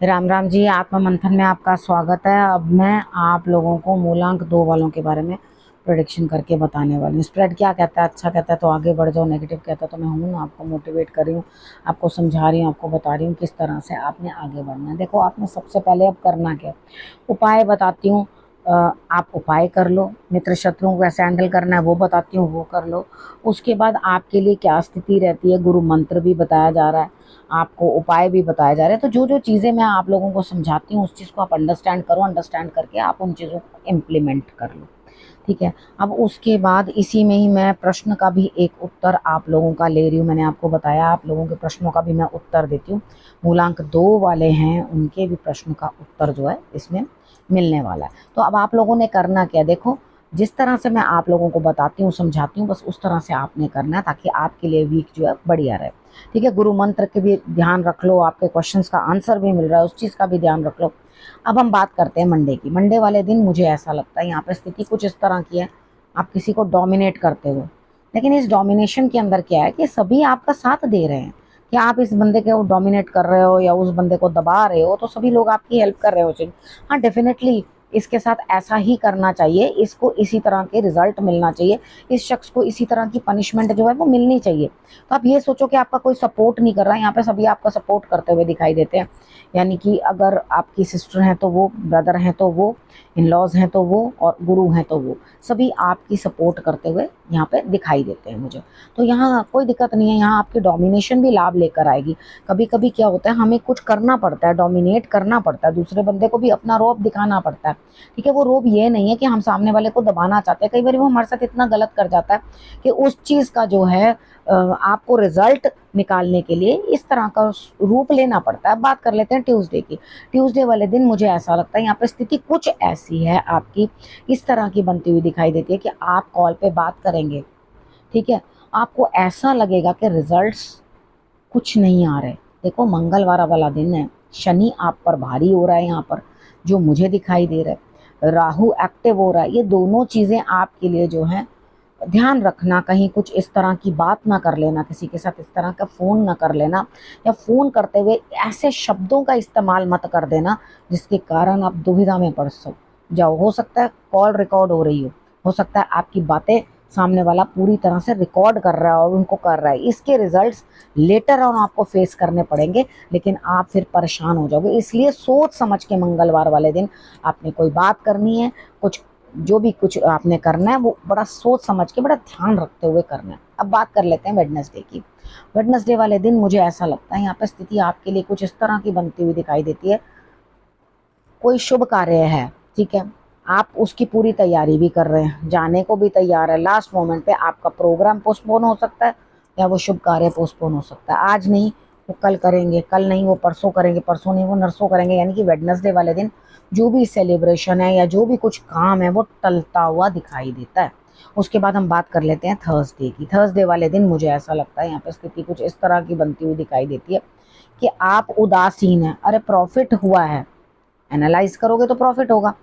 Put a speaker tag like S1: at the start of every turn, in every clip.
S1: राम राम जी। आत्म मंथन में आपका स्वागत है। अब मैं आप लोगों को मूलांक 2 वालों के बारे में प्रेडिक्शन करके बताने वाली हूँ। स्प्रेड क्या कहता है? अच्छा कहता है तो आगे बढ़ जाओ, नेगेटिव कहता है तो मैं हूँ ना, आपको मोटिवेट कर रही हूँ, आपको समझा रही हूँ, आपको बता रही हूँ किस तरह से आपने आगे बढ़ना है। देखो, आपने सबसे पहले अब करना क्या है, उपाय बताती हूँ। आप उपाय कर लो। मित्र शत्रुओं को कैसे हैंडल करना है वो बताती हूँ, वो कर लो। उसके बाद आपके लिए क्या स्थिति रहती है, गुरु मंत्र भी बताया जा रहा है, आपको उपाय भी बताए जा रहे हैं। तो जो जो चीज़ें मैं आप लोगों को समझाती हूँ उस चीज़ को आप अंडरस्टैंड करो, अंडरस्टैंड करके आप उन चीज़ों को इम्प्लीमेंट कर लो। ठीक है। अब उसके बाद इसी में ही मैं प्रश्न का भी एक उत्तर आप लोगों का ले रही हूँ। मैंने आपको बताया आप लोगों के प्रश्नों का भी मैं उत्तर देती हूँ। मूलांक 2 वाले हैं उनके भी प्रश्न का उत्तर जो है इसमें मिलने वाला है। तो अब आप लोगों ने करना क्या, देखो, जिस तरह से मैं आप लोगों को बताती हूँ, समझाती हूँ, बस उस तरह से आपने करना है ताकि आपके लिए वीक जो है बढ़िया रहे। ठीक है। गुरु मंत्र के भी ध्यान रख लो, आपके क्वेश्चंस का आंसर भी मिल रहा है, उस चीज़ का भी ध्यान रख लो। अब हम बात करते हैं मंडे की। मंडे वाले दिन मुझे ऐसा लगता है यहाँ पे स्थिति कुछ इस तरह की है, आप किसी को डोमिनेट करते हो, लेकिन इस डोमिनेशन के अंदर क्या है कि सभी आपका साथ दे रहे हैं कि आप इस बंदे को डोमिनेट कर रहे हो या उस बंदे को दबा रहे हो, तो सभी लोग आपकी हेल्प कर रहे हो। हाँ, डेफिनेटली इसके साथ ऐसा ही करना चाहिए, इसको इसी तरह के रिजल्ट मिलना चाहिए, इस शख्स को इसी तरह की पनिशमेंट जो है वो मिलनी चाहिए। तो आप ये सोचो कि आपका कोई सपोर्ट नहीं कर रहा है, यहाँ पे सभी आपका सपोर्ट करते हुए दिखाई देते हैं। यानी कि अगर आपकी सिस्टर हैं तो वो, ब्रदर हैं तो वो, इन लॉज हैं तो वो, और गुरु हैं तो वो, सभी आपकी सपोर्ट करते हुए यहाँ पे दिखाई देते हैं मुझे। तो यहाँ कोई दिक्कत नहीं है, यहाँ आपकी डोमिनेशन भी लाभ लेकर आएगी। कभी कभी क्या होता है, हमें कुछ करना पड़ता है, डोमिनेट करना पड़ता है, दूसरे बंदे को भी अपना रोब दिखाना पड़ता है। ठीक है। वो रोब ये नहीं है कि हम सामने वाले को दबाना चाहते हैं, कई बार वो हमारे साथ इतना गलत कर जाता है कि उस चीज़ का जो है आपको रिजल्ट निकालने के लिए इस तरह का रूप लेना पड़ता है। अब बात कर लेते हैं ट्यूसडे की। ट्यूसडे वाले दिन मुझे ऐसा लगता है यहाँ पे स्थिति कुछ ऐसी है आपकी, इस तरह की बनती हुई दिखाई देती है कि आप कॉल पे बात करेंगे। ठीक है। आपको ऐसा लगेगा कि रिजल्ट्स कुछ नहीं आ रहे। देखो, मंगलवार वाला दिन है, शनि आप पर भारी हो रहा है, यहाँ पर जो मुझे दिखाई दे रहा है, राहु एक्टिव हो रहा है। ये दोनों चीज़ें आपके लिए जो है, ध्यान रखना, कहीं कुछ इस तरह की बात ना कर लेना, किसी के साथ इस तरह का फ़ोन ना कर लेना, या फ़ोन करते हुए ऐसे शब्दों का इस्तेमाल मत कर देना जिसके कारण आप दुविधा में पड़ जाओ। हो सकता है कॉल रिकॉर्ड हो रही हो सकता है आपकी बातें सामने वाला पूरी तरह से रिकॉर्ड कर रहा है और उनको कर रहा है, इसके रिजल्ट्स लेटर ऑन आपको फेस करने पड़ेंगे, लेकिन आप फिर परेशान हो जाओगे। इसलिए सोच समझ के मंगलवार वाले दिन आपने कोई बात करनी है, कुछ जो भी कुछ आपने करना है वो बड़ा सोच समझ के, बड़ा ध्यान रखते हुए करना है। अब बात कर लेते हैं वेडनेसडे की। वेडनेसडे वाले दिन मुझे ऐसा लगता है यहाँ पर स्थिति आपके लिए कुछ इस तरह की बनती हुई दिखाई देती है। कोई शुभ कार्य है, ठीक है, आप उसकी पूरी तैयारी भी कर रहे हैं, जाने को भी तैयार है, लास्ट मोमेंट पे आपका प्रोग्राम पोस्टपोन हो सकता है या वो शुभ कार्य पोस्टपोन हो सकता है। आज नहीं वो कल करेंगे, कल नहीं वो परसों करेंगे, परसों नहीं वो नरसों करेंगे। यानी कि वेडनेसडे वाले दिन जो भी सेलिब्रेशन है या जो भी कुछ काम है वो टलता हुआ दिखाई देता है। उसके बाद हम बात कर लेते हैं थर्सडे की। थर्सडे वाले दिन मुझे ऐसा लगता है यहाँ पे स्थिति कुछ इस तरह की बनती हुई दिखाई देती है कि आप उदासीन हैं। अरे, प्रॉफिट हुआ है, एनालाइज करोगे तो प्रॉफिट होगा।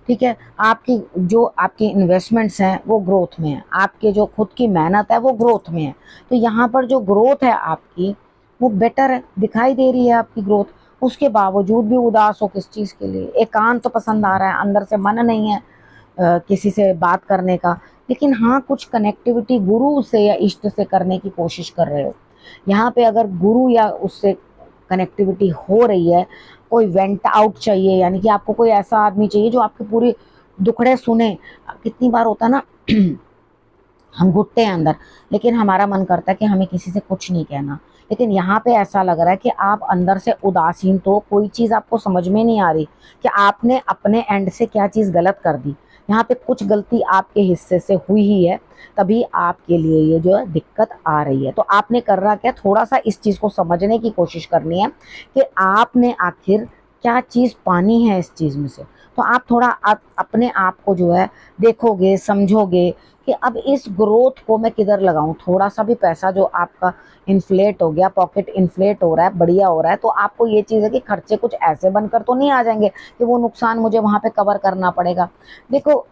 S1: ठीक है। आपकी जो आपकी इन्वेस्टमेंट्स हैं वो ग्रोथ में है, आपके जो खुद की मेहनत है वो ग्रोथ में है। तो यहाँ पर जो ग्रोथ है आपकी वो बेटर है, दिखाई दे रही है आपकी ग्रोथ। उसके बावजूद भी उदास हो किस चीज़ के लिए? एकांत तो पसंद आ रहा है, अंदर से मन नहीं है किसी से बात करने का, लेकिन हाँ, कुछ कनेक्टिविटी गुरु से या इष्ट से करने की कोशिश कर रहे हो। यहाँ पे अगर गुरु या उससे कनेक्टिविटी हो रही है, कोई वेंट आउट चाहिए, यानी कि आपको कोई ऐसा आदमी चाहिए जो आपकी पूरी दुखड़े सुने। कितनी बार होता है ना हम घुटते हैं अंदर, लेकिन हमारा मन करता है कि हमें किसी से कुछ नहीं कहना, लेकिन यहाँ पे ऐसा लग रहा है कि आप अंदर से उदासीन, तो कोई चीज़ आपको समझ में नहीं आ रही कि आपने अपने एंड से क्या चीज़ गलत कर दी। यहाँ पे कुछ गलती आपके हिस्से से हुई ही है, तभी आपके लिए ये जो है दिक्कत आ रही है। तो आपने करना क्या, थोड़ा सा इस चीज़ को समझने की कोशिश करनी है कि आपने आखिर क्या चीज़ पानी है इस चीज़ में से। तो आप थोड़ा अपने आप को जो है देखोगे, समझोगे कि अब इस ग्रोथ को मैं किधर लगाऊं। थोड़ा सा भी पैसा जो आपका इन्फ्लेट हो गया, पॉकेट इन्फ्लेट हो रहा है, बढ़िया हो रहा है, तो आपको ये चीज़ है कि खर्चे कुछ ऐसे बनकर तो नहीं आ जाएंगे कि वो नुकसान मुझे वहां पे कवर करना पड़ेगा। देखो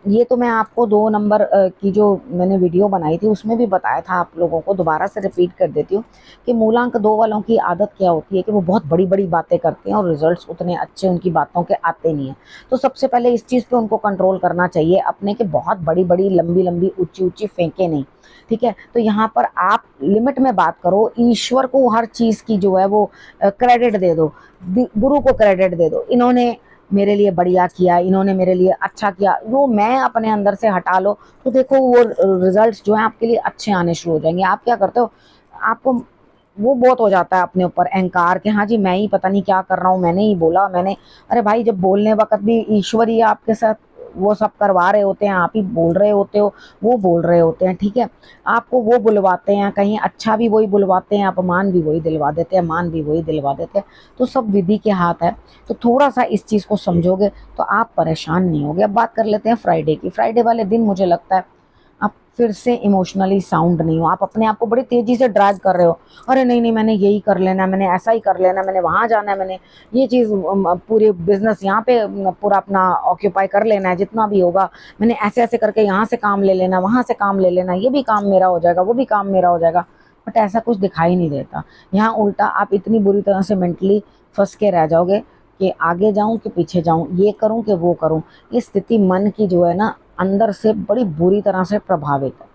S1: ये तो मैं आपको 2 नंबर की जो मैंने वीडियो बनाई थी उसमें भी बताया था, आप लोगों को दोबारा से रिपीट कर देती हूँ कि मूलांक 2 वालों की आदत क्या होती है कि वो बहुत बड़ी बड़ी बातें करते हैं और रिजल्ट्स उतने अच्छे उनकी बातों के आते नहीं है। तो सबसे पहले इस चीज़ पे उनको कंट्रोल करना चाहिए अपने, के बहुत बड़ी बड़ी लंबी लंबी ऊंची ऊंची फेंके नहीं। ठीक है, तो यहाँ पर आप लिमिट में बात करो, ईश्वर को हर चीज की जो है वो क्रेडिट दे दो, गुरु को क्रेडिट दे दो, इन्होंने मेरे लिए बढ़िया किया, इन्होंने मेरे लिए अच्छा किया, वो मैं अपने अंदर से हटा लो तो देखो वो रिजल्ट्स जो है आपके लिए अच्छे आने शुरू हो जाएंगे। आप क्या करते हो, आपको वो बहुत हो जाता है अपने ऊपर अहंकार कि हाँ जी मैं ही पता नहीं क्या कर रहा हूँ, मैंने ही बोला, मैंने। अरे भाई, जब बोलने वक्त भी ईश्वर ही आपके साथ वो सब करवा रहे होते हैं, आप ही बोल रहे होते हो, वो बोल रहे होते हैं। ठीक है, आपको वो बुलवाते हैं, कहीं अच्छा भी वही बुलवाते हैं, अपमान भी वही दिलवा देते हैं, मान भी वही दिलवा देते हैं। तो सब विधि के हाथ है। तो थोड़ा सा इस चीज़ को समझोगे तो आप परेशान नहीं होगे। अब बात कर लेते हैं फ्राइडे की। फ्राइडे वाले दिन मुझे लगता है आप फिर से इमोशनली साउंड नहीं हो, आप अपने आप को बड़ी तेजी से ड्रैग कर रहे हो। अरे नहीं नहीं, मैंने यही कर लेना, मैंने ऐसा ही कर लेना, मैंने वहां जाना है, मैंने ये चीज पूरे बिजनेस यहाँ पे पूरा अपना ऑक्यूपाई कर लेना है जितना भी होगा, मैंने ऐसे ऐसे करके यहाँ से काम ले लेना, वहां से काम ले लेना, ये भी काम मेरा हो जाएगा, वो भी काम मेरा हो जाएगा। बट ऐसा कुछ दिखाई नहीं देता। यहाँ उल्टा आप इतनी बुरी तरह से मेंटली फंस के रह जाओगे कि आगे जाऊं कि पीछे जाऊं, ये करूं कि वो करूं। ये स्थिति मन की जो है ना अंदर से बड़ी बुरी तरह से प्रभावित है।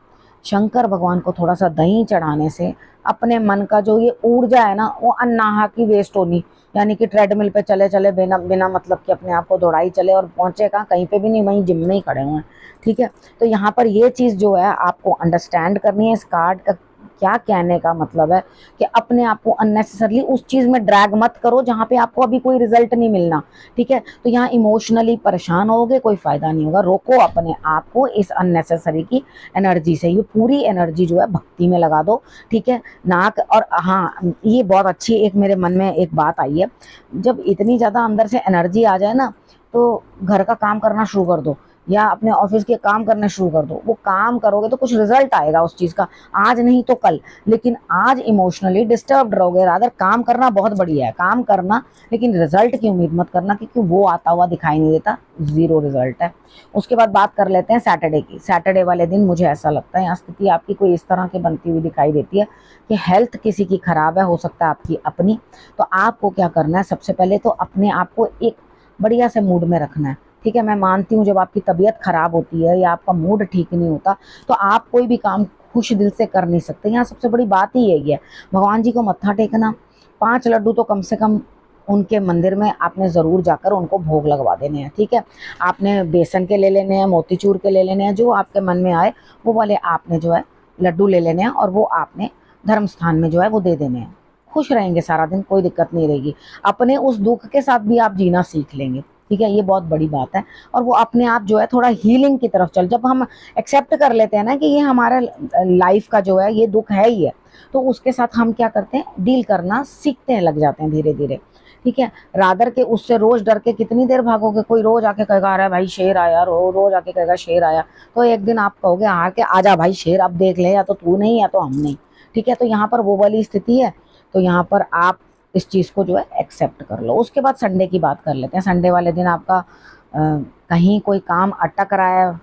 S1: शंकर भगवान को थोड़ा सा दही चढ़ाने से अपने मन का जो ये ऊर्जा है ना वो अन्नाहा की वेस्ट होनी, यानी कि ट्रेडमिल पे चले चले बिना बिना मतलब कि अपने आप को दौड़ाई चले और पहुंचे कहाँ, कहीं पे भी नहीं, वहीं जिम में ही खड़े हुए हैं। ठीक है, तो यहाँ पर ये चीज़ जो है आपको अंडरस्टैंड करनी है। इस कार्ड का क्या कहने का मतलब है कि अपने आप को अननेसेसरली उस चीज़ में ड्रैग मत करो जहाँ पे आपको अभी कोई रिजल्ट नहीं मिलना। ठीक है, तो यहाँ इमोशनली परेशान होगे, कोई फायदा नहीं होगा। रोको अपने आप को इस अननेसेसरी की एनर्जी से, ये पूरी एनर्जी जो है भक्ति में लगा दो। ठीक है, नाक और हाँ, ये बहुत अच्छी एक मेरे मन में एक बात आई है, जब इतनी ज़्यादा अंदर से एनर्जी आ जाए ना तो घर का काम करना शुरू कर दो या अपने ऑफिस के काम करने शुरू कर दो। वो काम करोगे तो कुछ रिजल्ट आएगा उस चीज़ का, आज नहीं तो कल। लेकिन आज इमोशनली डिस्टर्ब रहोगे। रादर काम करना बहुत बढ़िया है, काम करना, लेकिन रिजल्ट की उम्मीद मत करना क्योंकि वो आता हुआ दिखाई नहीं देता, जीरो रिजल्ट है। उसके बाद बात कर लेते हैं सैटरडे की। सैटरडे वाले दिन मुझे ऐसा लगता है यहाँ स्थिति आपकी कोई इस तरह की बनती हुई दिखाई देती है कि हेल्थ किसी की खराब है, हो सकता है आपकी अपनी। तो आपको क्या करना है, सबसे पहले तो अपने आप को एक बढ़िया से मूड में रखना है। ठीक है, मैं मानती हूँ जब आपकी तबीयत खराब होती है या आपका मूड ठीक नहीं होता तो आप कोई भी काम खुश दिल से कर नहीं सकते। यहाँ सबसे बड़ी बात ही यही है, भगवान जी को मत्था टेकना, 5 लड्डू तो कम से कम उनके मंदिर में आपने ज़रूर जाकर उनको भोग लगवा देने हैं। ठीक है, आपने बेसन के ले लेने हैं, मोतीचूर के ले लेने हैं, जो आपके मन में आए वो वाले आपने जो है लड्डू ले लेने हैं और वो आपने धर्म स्थान में जो है वो दे देने हैं। खुश रहेंगे सारा दिन, कोई दिक्कत नहीं रहेगी। अपने उस दुख के साथ भी आप जीना सीख लेंगे। ठीक है, ये बहुत बड़ी बात है। और वो अपने आप जो है थोड़ा हीलिंग की तरफ चल, जब हम एक्सेप्ट कर लेते हैं ना कि ये हमारा लाइफ का जो है ये दुख है ही है, तो उसके साथ हम क्या करते हैं, डील करना सीखते हैं, लग जाते हैं धीरे धीरे। ठीक है, रादर के उससे रोज डर के कितनी देर भागोगे। कोई रोज आके कहेगा अरे भाई शेर आया, रोज आके कहेगा शेर आया, तो एक दिन आप कहोगे हार के आजा भाई शेर, अब देख ले, या तो तू नहीं या तो हम नहीं। ठीक है, तो यहाँ पर वो वाली स्थिति है। तो यहाँ पर आप इस चीज़ को जो है एक्सेप्ट कर लो। उसके बाद संडे की बात कर लेते हैं। संडे वाले दिन आपका कहीं कोई काम अटक रहा है,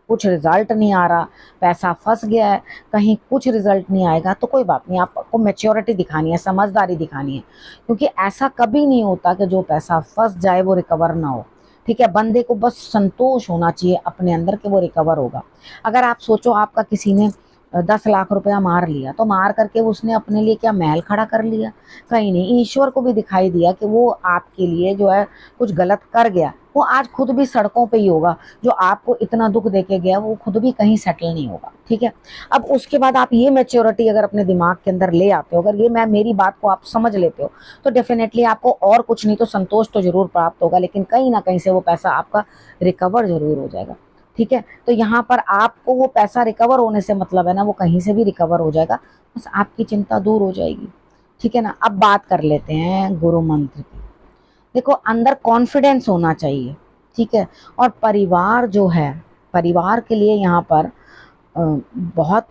S1: कुछ रिजल्ट नहीं आ रहा, पैसा फंस गया है, कहीं कुछ रिजल्ट नहीं आएगा, तो कोई बात नहीं, आपको मैच्योरिटी दिखानी है, समझदारी दिखानी है। क्योंकि ऐसा कभी नहीं होता कि जो पैसा फंस जाए वो रिकवर ना हो। ठीक है, बंदे को बस संतोष होना चाहिए अपने अंदर कि वो रिकवर होगा। अगर आप सोचो आपका किसी ने 10 लाख रुपया मार लिया, तो मार करके उसने अपने लिए क्या महल खड़ा कर लिया? कहीं नहीं। ईश्वर को भी दिखाई दिया कि वो आपके लिए जो है कुछ गलत कर गया, वो आज खुद भी सड़कों पे ही होगा। जो आपको इतना दुख देके गया वो खुद भी कहीं सेटल नहीं होगा। ठीक है, अब उसके बाद आप ये मैच्योरिटी अगर अपने दिमाग के अंदर ले आते हो, अगर ये मैं मेरी बात को आप समझ लेते हो, तो डेफिनेटली आपको और कुछ नहीं तो संतोष तो जरूर प्राप्त होगा, लेकिन कहीं ना कहीं से वो पैसा आपका रिकवर जरूर हो जाएगा। ठीक है, तो यहाँ पर आपको वो पैसा रिकवर होने से मतलब है ना, वो कहीं से भी रिकवर हो जाएगा, बस आपकी चिंता दूर हो जाएगी। ठीक है ना। अब बात कर लेते हैं गुरु मंत्र की। देखो, अंदर कॉन्फिडेंस होना चाहिए। ठीक है, और परिवार जो है, परिवार के लिए यहाँ पर बहुत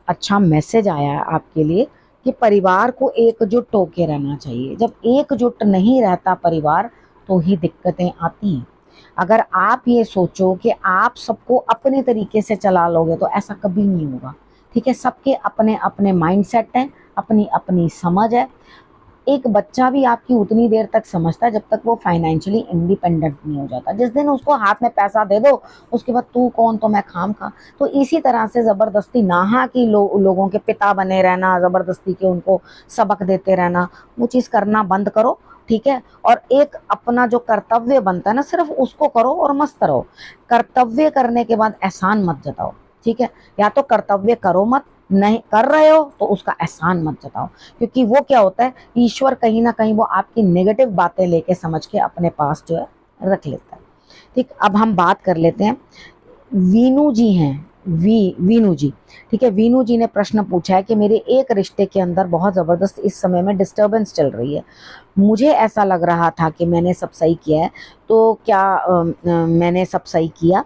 S1: अच्छा मैसेज आया है आपके लिए कि परिवार को एकजुट होके रहना चाहिए। जब एकजुट नहीं रहता परिवार तो ही दिक्कतें आती हैं। अगर आप ये सोचो कि आप सबको अपने तरीके से चला लोगे तो ऐसा कभी नहीं होगा। ठीक है, सबके अपने अपने माइंडसेट हैं, अपनी अपनी समझ है। एक बच्चा भी आपकी उतनी देर तक समझता है जब तक वो फाइनेंशियली इंडिपेंडेंट नहीं हो जाता। जिस दिन उसको हाथ में पैसा दे दो उसके बाद तू कौन तो मैं खाम खा। तो इसी तरह से ज़बरदस्ती नाहा कि लोगों के पिता बने रहना, ज़बरदस्ती के उनको सबक देते रहना, वो चीज़ करना बंद करो। ठीक है, और एक अपना जो कर्तव्य बनता है ना, सिर्फ उसको करो और मस्त रहो। कर्तव्य करने के बाद एहसान मत जताओ। ठीक है, या तो कर्तव्य करो मत, नहीं कर रहे हो तो उसका एहसान मत जताओ। क्योंकि वो क्या होता है, ईश्वर कहीं ना कहीं वो आपकी नेगेटिव बातें लेके समझ के अपने पास जो है रख लेता है। ठीक, अब हम बात कर लेते हैं। वीनू जी हैं, वीनू जी। ठीक है, वीनू जी ने प्रश्न पूछा है कि मेरे एक रिश्ते के अंदर बहुत ज़बरदस्त इस समय में डिस्टर्बेंस चल रही है। मुझे ऐसा लग रहा था कि मैंने सब सही किया है, तो क्या मैंने सब सही किया?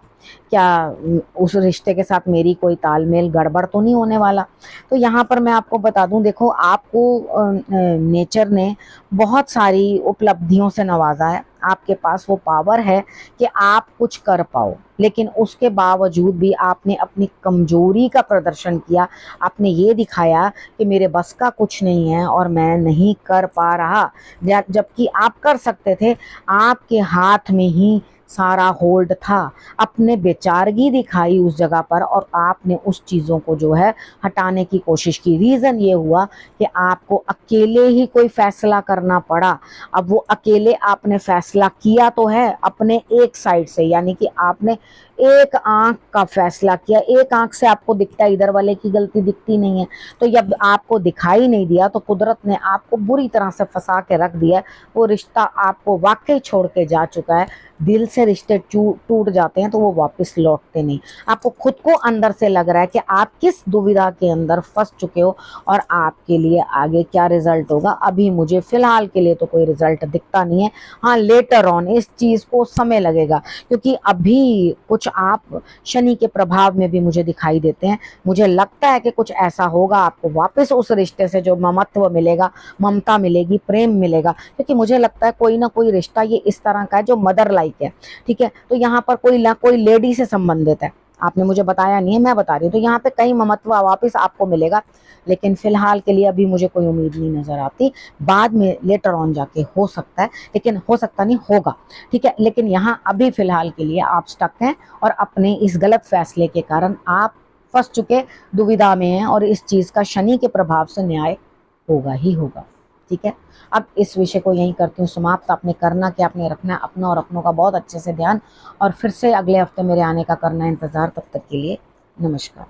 S1: क्या उस रिश्ते के साथ मेरी कोई तालमेल गड़बड़ तो नहीं होने वाला? तो यहाँ पर मैं आपको बता दूं, देखो आपको नेचर ने बहुत सारी उपलब्धियों से नवाजा है। आपके पास वो पावर है कि आप कुछ कर पाओ, लेकिन उसके बावजूद भी आपने अपनी कमजोरी का प्रदर्शन किया। आपने ये दिखाया कि मेरे बस का कुछ नहीं है और मैं नहीं कर पा रहा, जबकि आप कर सकते थे। आपके हाथ में ही सारा होल्ड था। अपने बेचारगी दिखाई उस जगह पर और आपने उस चीज़ों को जो है हटाने की कोशिश की। रीज़न ये हुआ कि आपको अकेले ही कोई फैसला करना पड़ा। अब वो अकेले आपने फैसला किया तो है अपने एक साइड से, यानी कि आपने एक आंख का फैसला किया। एक आंख से आपको दिखता है, इधर वाले की गलती दिखती नहीं है। तो जब आपको दिखाई नहीं दिया तो कुदरत ने आपको बुरी तरह से फंसा के रख दिया। वो रिश्ता आपको वाकई छोड़ के जा चुका है। दिल से रिश्ते टूट जाते हैं तो वो वापस लौटते नहीं। आपको खुद को अंदर से लग रहा है कि आप किस दुविधा के अंदर फंस चुके हो और आपके लिए आगे क्या रिजल्ट होगा। अभी मुझे फिलहाल के लिए तो कोई रिजल्ट दिखता नहीं है। हाँ, लेटर ऑन इस चीज़ को समय लगेगा, क्योंकि अभी कुछ आप शनि के प्रभाव में भी मुझे दिखाई देते हैं। मुझे लगता है कि कुछ ऐसा होगा, आपको वापस उस रिश्ते से जो ममत्व मिलेगा, ममता मिलेगी, प्रेम मिलेगा। क्योंकि मुझे लगता है कोई ना कोई रिश्ता ये इस तरह का है जो मदर लाइक है। ठीक है, तो यहाँ पर कोई लेडी से संबंधित है। आपने मुझे बताया नहीं है, मैं बता रही हूँ। तो यहाँ पे कई ममत्व वापस आपको मिलेगा, लेकिन फिलहाल के लिए अभी मुझे कोई उम्मीद नहीं नजर आती। बाद में लेटर ऑन जाके हो सकता है, लेकिन हो सकता नहीं, होगा। ठीक है, लेकिन यहाँ अभी फिलहाल के लिए आप स्टक हैं और अपने इस गलत फैसले के कारण आप फंस चुके, दुविधा में हैं, और इस चीज का शनि के प्रभाव से न्याय होगा ही होगा। ठीक है, अब इस विषय को यहीं करती हूँ समाप्त। आपने करना क्या, आपने रखना है अपना और अपनों का बहुत अच्छे से ध्यान, और फिर से अगले हफ्ते मेरे आने का करना इंतज़ार। तब तक के लिए नमस्कार।